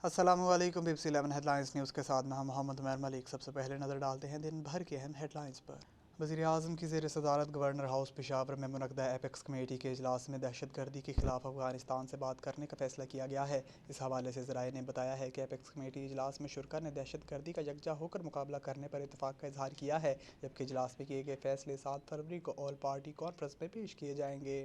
अस्सलामुअलैकुम BBC 11 headlines news के साथ मैं मोहम्मद उमर मलिक। सबसे पहले नज़र डालते हैं दिन भर के अहम हेडलाइंस पर। वज़ीर-ए-आज़म की ज़ेर सदारत गवर्नर हाउस पेशावर में मुनक़दा एपेक्स कमेटी के इजलास में दहशत गर्दी के ख़िलाफ़ अफ़गानिस्तान से बात करने का फ़ैसला किया गया है। इस हवाले से ज़राए ने बताया है कि एपेक्स कमेटी इजलास में शुरका ने दहशत गर्दी का यकजा होकर मुकाबला करने पर इत्तफ़ाक़ का इज़हार किया है, जबकि इजलास में किए गए फ़ैसले 7 फरवरी को ऑल पार्टी कॉन्फ्रेंस में पेश किए जाएंगे।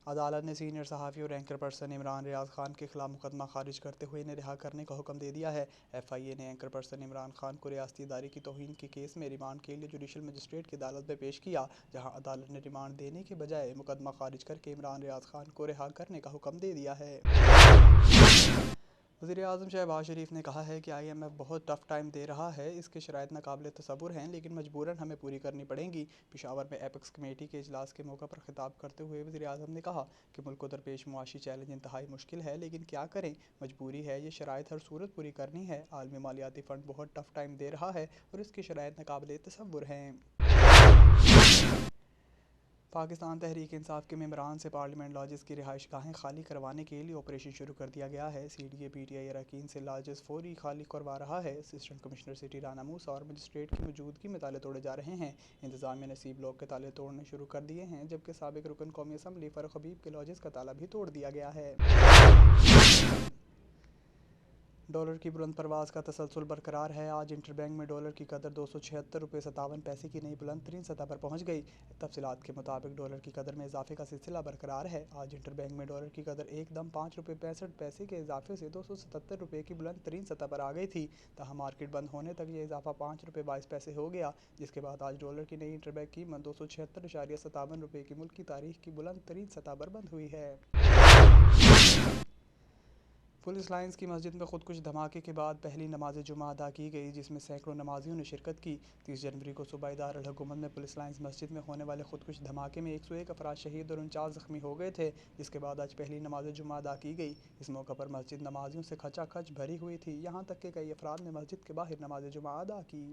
अदालत ने सीनियर सहाफ़ी और एंकर पर्सन इमरान रियाज खान के खिलाफ मुकदमा खारिज करते हुए इन्हें रिहा करने का हुक्म दे दिया है। FIA ने एंकर पर्सन इमरान खान को रियासती इदारे की तौहीन के केस में रिमांड के लिए जुडिशल मजिस्ट्रेट की अदालत में पेश किया, जहां अदालत ने रिमांड देने के बजाय मुकदमा खारिज करके इमरान रियाज खान को रिहा करने का हुक्म दे दिया है। वज़ीर-ए-आज़म शहबाज शरीफ ने कहा है कि IMF बहुत टफ टाइम दे रहा है, इसके शराइत नाकाबिले तसव्वुर हैं, लेकिन मजबूरन हमें पूरी करनी पड़ेंगी। पेशावर में एपेक्स कमेटी के इजलास के मौका पर खिताब करते हुए वज़ीर-ए-आज़म ने कहा कि मुल्क को दरपेश मुआशी चैलेंज इंतहाई मुश्किल है, लेकिन क्या करें, मजबूरी है, ये शराइत हर सूरत पूरी करनी है। आलमी मालियाती फ़ंड बहुत टफ टाइम दे रहा है और इसके शराइत नाकाबिले तसव्वुर हैं। पाकिस्तान तहरीक इंसाफ के मेंबरान से पार्लियामेंट लॉजेस की रिहाइश गाहें खाली करवाने के लिए ऑपरेशन शुरू कर दिया गया है। CDA PTI अरकान से लॉजेस फौरी खाली करवा रहा है। असिस्टेंट कमिश्नर सिटी राना मूसा और मजिस्ट्रेट की मौजूदगी में ताले तोड़े जा रहे हैं। इंतजामिया ने C ब्लॉक के ताले तोड़ने शुरू कर दिए हैं, जबकि साबिक रुकन कौमी असम्बली फ़ारूक हबीब के लॉजेस का ताला भी तोड़ दिया गया है। डॉलर की बुलंद परवाज़ का तसलसल बरकरार है। आज इंटरबैंक में डॉलर की कदर 276 रुपये 57 पैसे की नई बुलंद तरीन सतह पर पहुंच गई। तफसीलात के मुताबिक डॉलर की कदर में इजाफे का सिलसिला बरकरार है। आज इंटरबैंक में डॉलर की कदर एकदम 5 रुपये 65 पैसे के इजाफे से 277 रुपये की बुलंद तरीन सतह पर आ गई थी। तहाँ मार्केट बंद होने तक ये इजाफा 5 रुपये 22 पैसे हो गया, जिसके बाद आज डॉलर की नई इंटरबैंक कीमत 276.57 रुपये की मुल्क की तारीख की बुलंद तरीन सतह पर बंद हुई है। पुलिस लाइंस की मस्जिद में खुदकुश धमाके के बाद पहली नमाज जुमा अदा की गई, जिसमें सैकड़ों नमाजियों ने शिरकत की। 30 जनवरी को सूबाई दारुल हुकूमत में पुलिस लाइंस मस्जिद में होने वाले खुदकुश धमाके में 101 अफराद शहीद और 49 ज़ख्मी हो गए थे, जिसके बाद आज पहली नमाज जुमा अदा की गई। इस मौका पर मस्जिद नमाजियों से खचाखच भरी हुई थी, यहाँ तक कि कई अफराद ने मस्जिद के बाहर नमाज जुमा अदा की।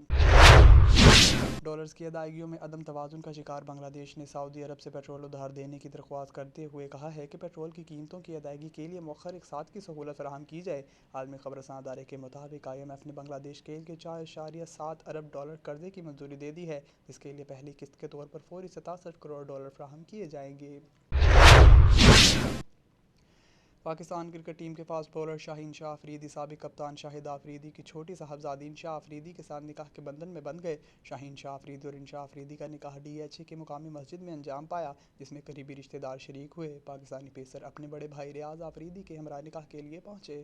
डॉलर्स की अदायगियों में अदम तवाज़ुन का शिकार बांग्लादेश ने सऊदी अरब से पेट्रोल उधार देने की दरख्वास्त करते हुए कहा है कि पेट्रोल की कीमतों की अदायगी के लिए मौखर इक़साद की सहूलत फराहम की जाए। आलमी खबरसां अदारे के मुताबिक IMF ने बांग्लादेश के लिए 4.7 अरब डॉलर कर्जे की मंजूरी दे दी है, जिसके लिए पहली किस्त के तौर पर फौरी 67 करोड़ डॉलर फराहम किए जाएंगे। पाकिस्तान क्रिकेट टीम के फास्ट बॉलर शाहीन शाह अफरीदी साबिक कप्तान शाहिद अफरीदी की छोटी साहबजादी शाह अफरीदी के साथ निकाह के बंधन में बंध गए। शाहीन शाह अफरीदी और इंशाह अफरीदी का निकाह DHA की मुकामी मस्जिद में अंजाम पाया, जिसमें करीबी रिश्तेदार शरीक हुए। पाकिस्तानी पेसर अपने बड़े भाई रियाज अफरीदी के हमरा निकाह के लिए पहुंचे।